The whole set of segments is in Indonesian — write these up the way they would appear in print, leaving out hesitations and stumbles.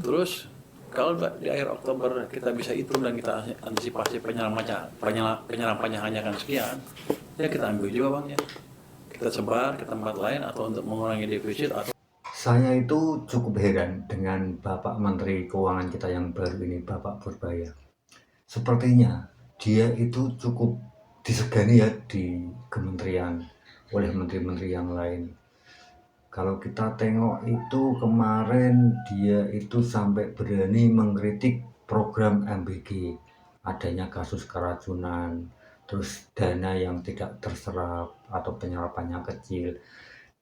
Terus kalau di akhir Oktober kita bisa hitung dan kita antisipasi penyerapannya hanya akan sekian, ya kita ambil juga uangnya. Kita sebar ke tempat lain atau untuk mengurangi defisit atau. Saya itu cukup heran dengan Bapak Menteri Keuangan kita yang baru ini, Bapak Purbaya. Sepertinya dia itu cukup disegani ya di kementerian oleh menteri-menteri yang lain. Kalau kita tengok itu kemarin dia itu sampai berani mengkritik program MBG, adanya kasus keracunan, terus dana yang tidak terserap atau penyerapannya kecil,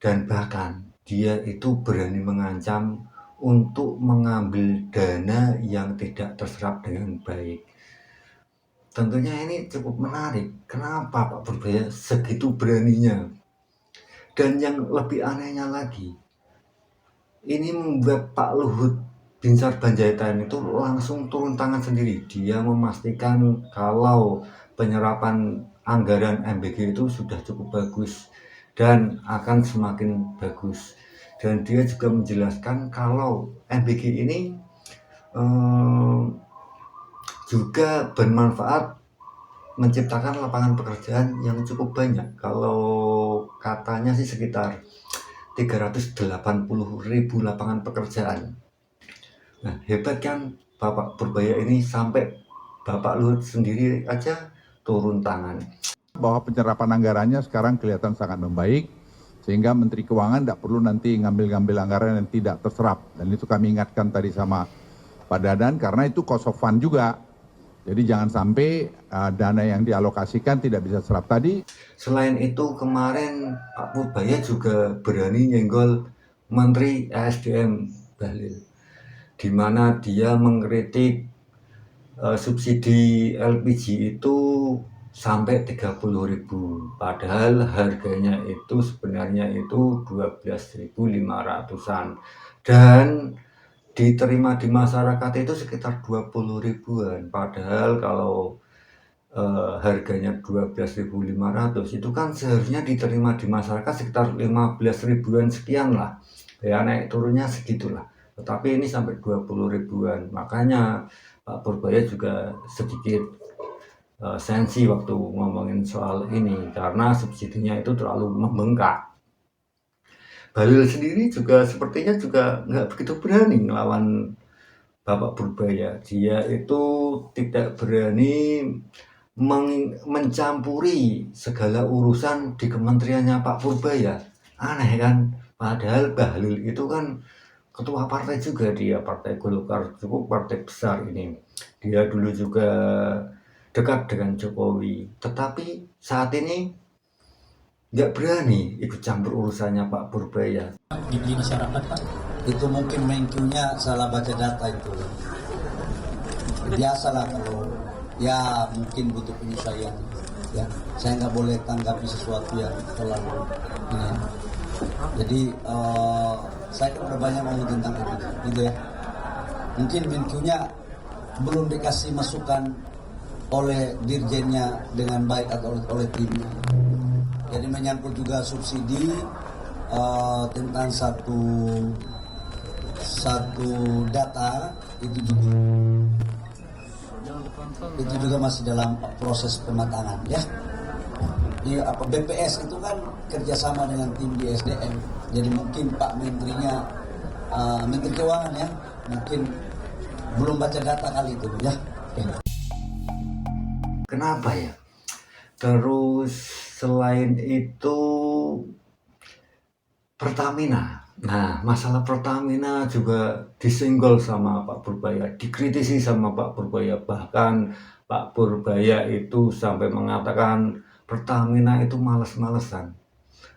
dan bahkan dia itu berani mengancam untuk mengambil dana yang tidak terserap dengan baik. Tentunya ini cukup menarik. Kenapa Pak Purbaya segitu beraninya? Dan yang lebih anehnya lagi, ini membuat Pak Luhut Binsar Panjaitan itu langsung turun tangan sendiri. Dia memastikan kalau penyerapan anggaran MBG itu sudah cukup bagus dan akan semakin bagus. Dan dia juga menjelaskan kalau MBG ini juga bermanfaat menciptakan lapangan pekerjaan yang cukup banyak. Kalau katanya sih sekitar 380.000 lapangan pekerjaan. Nah, hebat kan Bapak Purbaya ini, sampai Bapak Luhut sendiri aja turun tangan. Bahwa penyerapan anggarannya sekarang kelihatan sangat membaik, sehingga Menteri Keuangan tidak perlu nanti ngambil-ngambil anggaran yang tidak terserap. Dan itu kami ingatkan tadi sama Pak Dadan, karena itu cost of fund juga. Jadi jangan sampai dana yang dialokasikan tidak bisa serap tadi. Selain itu kemarin Pak Purbaya juga berani nyenggol Menteri ESDM Bahlil, di mana dia mengkritik subsidi LPG itu sampai 30.000, padahal harganya itu sebenarnya itu 12.500-an dan diterima di masyarakat itu sekitar 20.000-an. Padahal kalau harganya 12.500 itu kan seharusnya diterima di masyarakat sekitar 15.000-an sekian lah ya, naik turunnya segitulah, tetapi ini sampai 20.000-an. Makanya Pak Purbaya juga sedikit sensi waktu ngomongin soal ini karena subsidinya itu terlalu membengkak. Bahlil sendiri juga sepertinya juga nggak begitu berani melawan Bapak Purbaya. Dia itu tidak berani mencampuri segala urusan di kementeriannya Pak Purbaya. Aneh kan? Padahal Bahlil itu kan ketua partai juga, dia Partai Golkar, cukup partai besar ini. Dia dulu juga dekat dengan Jokowi, tetapi saat ini nggak berani ikut campur urusannya Pak Purbaya. Di masyarakat Pak, itu mungkin mengikunya salah baca data itu. Biasalah kalau ya mungkin butuh penyesuaian. Ya, saya nggak boleh tanggapi sesuatu yang terlalu ini. Jadi saya kan udah banyak ngomong tentang itu, gitu ya. Mungkin mengikunya belum dikasih masukan oleh dirjennya dengan baik atau oleh timnya. Jadi menyangkut juga subsidi tentang satu data itu juga masih dalam proses pematangan ya. Di BPS itu kan kerjasama dengan tim di SDM. Jadi mungkin Pak Menterinya, Menteri Keuangan ya, mungkin belum baca data kali itu ya. Kenapa ya? Terus selain itu Pertamina. Nah, masalah Pertamina juga disenggol sama Pak Purbaya, dikritisi sama Pak Purbaya. Bahkan Pak Purbaya itu sampai mengatakan Pertamina itu males-malesan,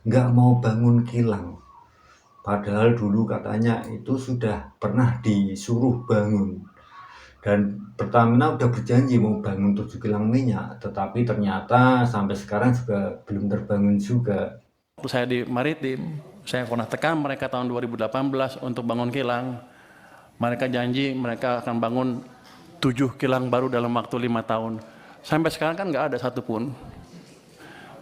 nggak mau bangun kilang. Padahal dulu katanya itu sudah pernah disuruh bangun. Dan Pertamina udah berjanji mau bangun 7 kilang minyak, tetapi ternyata sampai sekarang juga belum terbangun juga. Waktu saya di Maritim, saya pernah tekan mereka tahun 2018 untuk bangun kilang. Mereka janji mereka akan bangun 7 kilang baru dalam waktu 5 tahun. Sampai sekarang kan nggak ada satupun.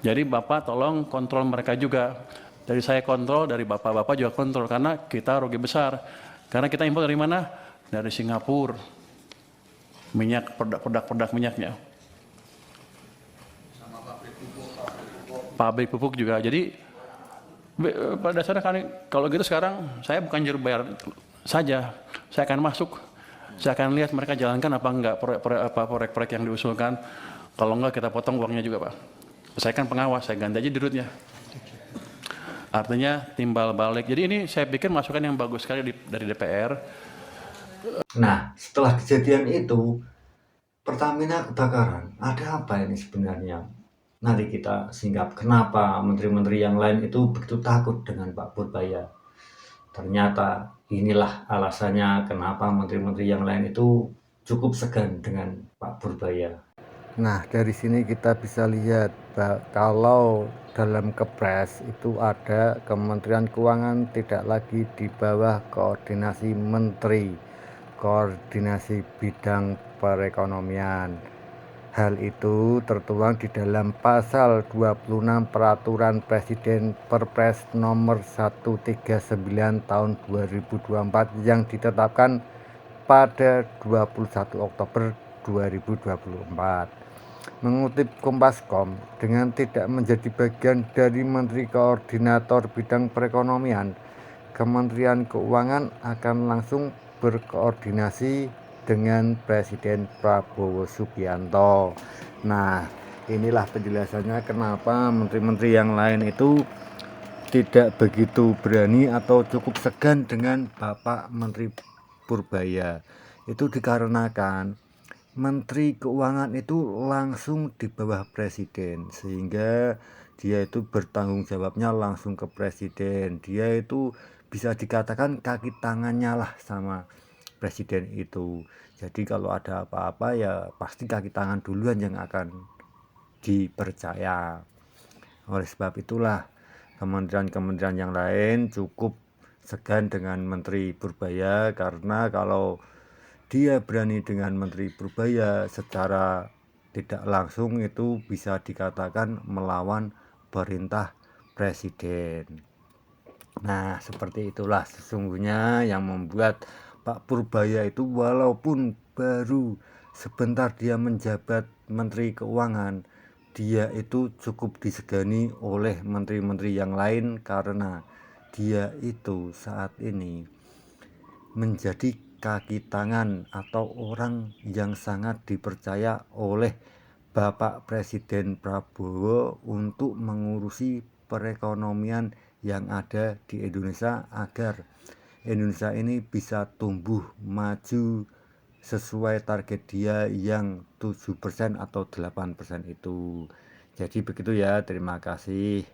Jadi Bapak tolong kontrol mereka juga. Dari saya kontrol, dari Bapak-Bapak juga kontrol, karena kita rugi besar. Karena kita impor dari mana? dari Singapura, minyak, produk minyaknya. Pabrik pupuk juga. Jadi pada dasarnya kalau gitu sekarang saya bukan juru bayar saja, saya akan masuk, saya akan lihat mereka jalankan apa enggak proyek-proyek yang diusulkan. Kalau enggak kita potong uangnya juga, Pak. Saya kan pengawas, saya ganti aja dirutnya. Artinya timbal balik. Jadi ini saya pikir masukan yang bagus sekali dari DPR. Nah, setelah kejadian itu, Pertamina kebakaran. Ada apa ini sebenarnya? Nanti kita singkap. Kenapa menteri-menteri yang lain itu begitu takut dengan Pak Purbaya? Ternyata inilah alasannya kenapa menteri-menteri yang lain itu cukup segan dengan Pak Purbaya. Nah, dari sini kita bisa lihat kalau dalam Kepres itu ada Kementerian Keuangan tidak lagi di bawah koordinasi menteri, koordinasi bidang perekonomian. Hal itu tertuang di dalam pasal 26 Peraturan Presiden Perpres nomor 139 tahun 2024 yang ditetapkan pada 21 Oktober 2024. Mengutip Kompas.com, dengan tidak menjadi bagian dari Menteri Koordinator Bidang Perekonomian, Kementerian Keuangan akan langsung berkoordinasi dengan Presiden Prabowo Subianto. Nah, inilah penjelasannya kenapa menteri-menteri yang lain itu tidak begitu berani atau cukup segan dengan Bapak Menteri Purbaya. Itu dikarenakan Menteri Keuangan itu langsung di bawah Presiden, sehingga dia itu bertanggung jawabnya langsung ke Presiden. Dia itu bisa dikatakan kaki tangannya lah sama Presiden itu. Jadi kalau ada apa-apa ya pasti kaki tangan duluan yang akan dipercaya. Oleh sebab itulah kementerian-kementerian yang lain cukup segan dengan Menteri Purbaya, karena kalau dia berani dengan Menteri Purbaya secara tidak langsung itu bisa dikatakan melawan perintah Presiden. Nah, seperti itulah sesungguhnya yang membuat Pak Purbaya itu walaupun baru sebentar dia menjabat Menteri Keuangan, dia itu cukup disegani oleh menteri-menteri yang lain karena dia itu saat ini menjadi kaki tangan atau orang yang sangat dipercaya oleh Bapak Presiden Prabowo untuk mengurusi perekonomian yang ada di Indonesia agar Indonesia ini bisa tumbuh maju sesuai target dia yang 7% atau 8% itu. Jadi begitu ya, terima kasih.